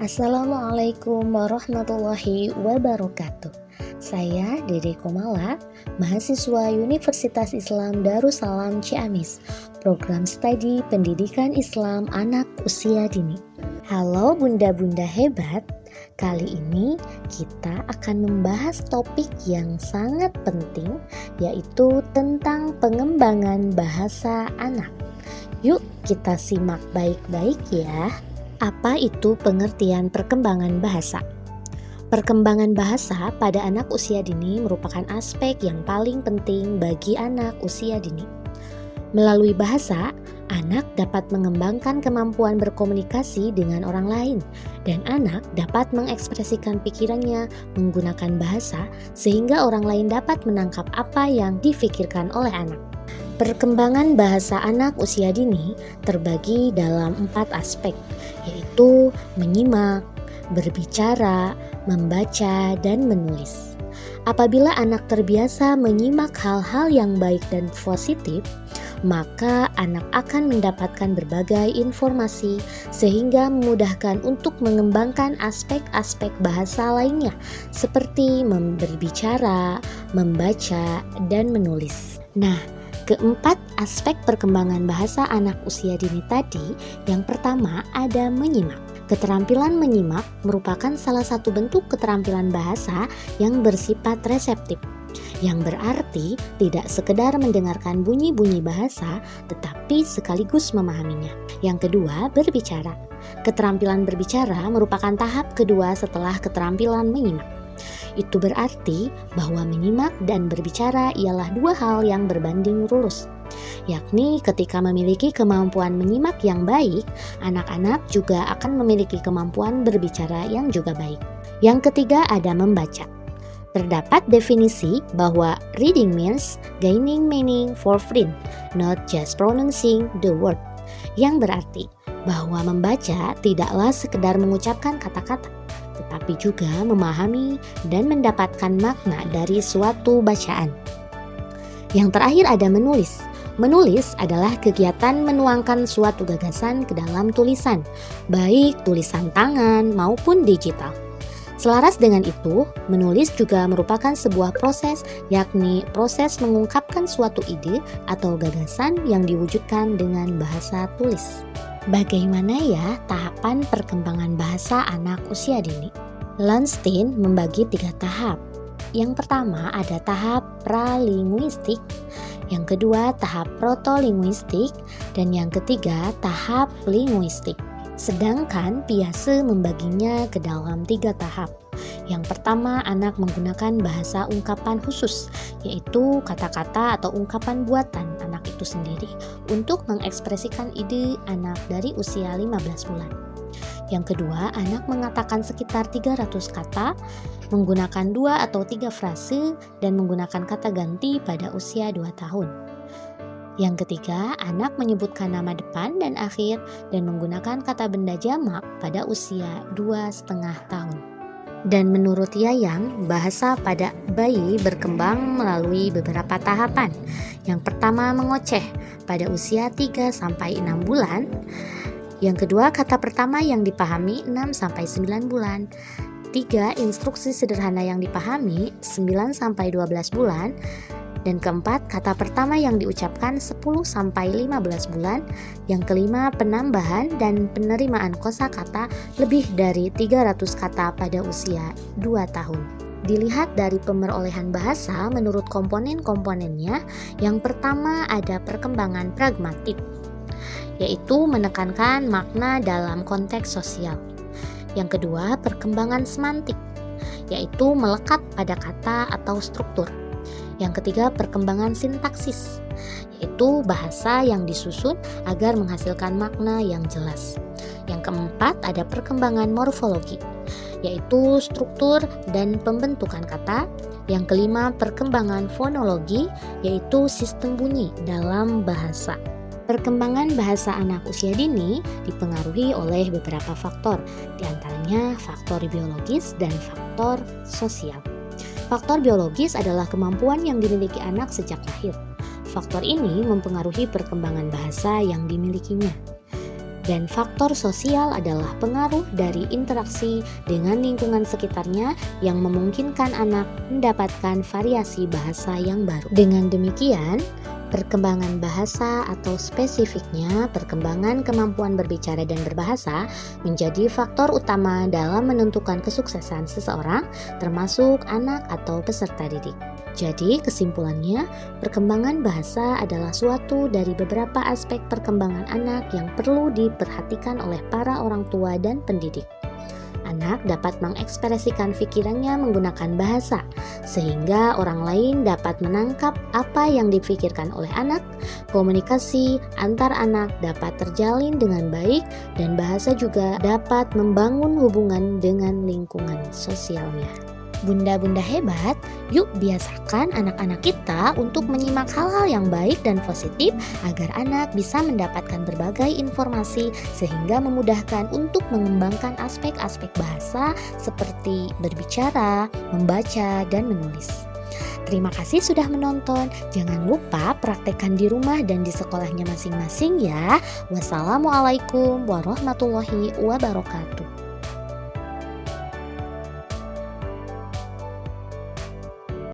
Assalamualaikum warahmatullahi wabarakatuh. Saya Dede Komala, mahasiswa Universitas Islam Darussalam Ciamis, program studi Pendidikan Islam Anak Usia Dini. Halo bunda-bunda hebat, kali ini kita akan membahas topik yang sangat penting, yaitu tentang pengembangan bahasa anak. Yuk kita simak baik-baik ya. Apa itu pengertian perkembangan bahasa? Perkembangan bahasa pada anak usia dini merupakan aspek yang paling penting bagi anak usia dini. Melalui bahasa, anak dapat mengembangkan kemampuan berkomunikasi dengan orang lain, dan anak dapat mengekspresikan pikirannya menggunakan bahasa sehingga orang lain dapat menangkap apa yang difikirkan oleh anak. Perkembangan bahasa anak usia dini terbagi dalam 4 aspek, yaitu menyimak, berbicara, membaca, dan menulis. Apabila anak terbiasa menyimak hal-hal yang baik dan positif, maka anak akan mendapatkan berbagai informasi sehingga memudahkan untuk mengembangkan aspek-aspek bahasa lainnya seperti berbicara, membaca, dan menulis. Nah, keempat aspek perkembangan bahasa anak usia dini tadi, yang pertama ada menyimak. Keterampilan menyimak merupakan salah satu bentuk keterampilan bahasa yang bersifat reseptif, yang berarti tidak sekedar mendengarkan bunyi-bunyi bahasa, tetapi sekaligus memahaminya. Yang kedua, berbicara. Keterampilan berbicara merupakan tahap kedua setelah keterampilan menyimak. Itu berarti bahwa menyimak dan berbicara ialah 2 hal yang berbanding lurus. Yakni ketika memiliki kemampuan menyimak yang baik, anak-anak juga akan memiliki kemampuan berbicara yang juga baik. Yang ketiga ada membaca. Terdapat definisi bahwa reading means gaining meaning for free, not just pronouncing the word. Yang berarti bahwa membaca tidaklah sekedar mengucapkan kata-kata, tetapi juga memahami dan mendapatkan makna dari suatu bacaan. Yang terakhir ada menulis. Menulis adalah kegiatan menuangkan suatu gagasan ke dalam tulisan, baik tulisan tangan maupun digital. Selaras dengan itu, menulis juga merupakan sebuah proses, yakni proses mengungkapkan suatu ide atau gagasan yang diwujudkan dengan bahasa tulis. Bagaimana ya tahapan perkembangan bahasa anak usia dini? Lunstein membagi 3 tahap. Yang pertama ada tahap pralinguistik, yang kedua tahap protolinguistik, dan yang ketiga tahap linguistik. Sedangkan Piaget membaginya ke dalam 3 tahap. Yang pertama, anak menggunakan bahasa ungkapan khusus, yaitu kata-kata atau ungkapan buatan anak itu sendiri untuk mengekspresikan ide anak dari usia 15 bulan. Yang kedua, anak mengatakan sekitar 300 kata, menggunakan 2 atau 3 frase, dan menggunakan kata ganti pada usia 2 tahun. Yang ketiga, anak menyebutkan nama depan dan akhir dan menggunakan kata benda jamak pada usia 2,5 tahun. Dan menurut Yayang, bahasa pada bayi berkembang melalui beberapa tahapan. Yang pertama, mengoceh pada usia 3-6 bulan. Yang kedua, kata pertama yang dipahami 6-9 bulan. 3, instruksi sederhana yang dipahami 9-12 bulan. Dan keempat, kata pertama yang diucapkan 10-15 bulan. Yang kelima, penambahan dan penerimaan kosakata lebih dari 300 kata pada usia 2 tahun. Dilihat dari pemerolehan bahasa menurut komponen-komponennya, yang pertama ada perkembangan pragmatik, yaitu menekankan makna dalam konteks sosial. Yang kedua, perkembangan semantik, yaitu melekat pada kata atau struktur. Yang ketiga, perkembangan sintaksis, yaitu bahasa yang disusun agar menghasilkan makna yang jelas. Yang keempat, ada perkembangan morfologi, yaitu struktur dan pembentukan kata. Yang kelima, perkembangan fonologi, yaitu sistem bunyi dalam bahasa. Perkembangan bahasa anak usia dini dipengaruhi oleh beberapa faktor, di antaranya faktor biologis dan faktor sosial. Faktor biologis adalah kemampuan yang dimiliki anak sejak lahir. Faktor ini mempengaruhi perkembangan bahasa yang dimilikinya. Dan faktor sosial adalah pengaruh dari interaksi dengan lingkungan sekitarnya yang memungkinkan anak mendapatkan variasi bahasa yang baru. Dengan demikian, perkembangan bahasa atau spesifiknya perkembangan kemampuan berbicara dan berbahasa menjadi faktor utama dalam menentukan kesuksesan seseorang, termasuk anak atau peserta didik. Jadi kesimpulannya, perkembangan bahasa adalah suatu dari beberapa aspek perkembangan anak yang perlu diperhatikan oleh para orang tua dan pendidik. Anak dapat mengekspresikan pikirannya menggunakan bahasa, sehingga orang lain dapat menangkap apa yang dipikirkan oleh anak. Komunikasi antar anak dapat terjalin dengan baik, dan bahasa juga dapat membangun hubungan dengan lingkungan sosialnya. Bunda-bunda hebat, yuk biasakan anak-anak kita untuk menyimak hal-hal yang baik dan positif agar anak bisa mendapatkan berbagai informasi sehingga memudahkan untuk mengembangkan aspek-aspek bahasa seperti berbicara, membaca, dan menulis. Terima kasih sudah menonton. Jangan lupa praktekkan di rumah dan di sekolahnya masing-masing ya. Wassalamualaikum warahmatullahi wabarakatuh.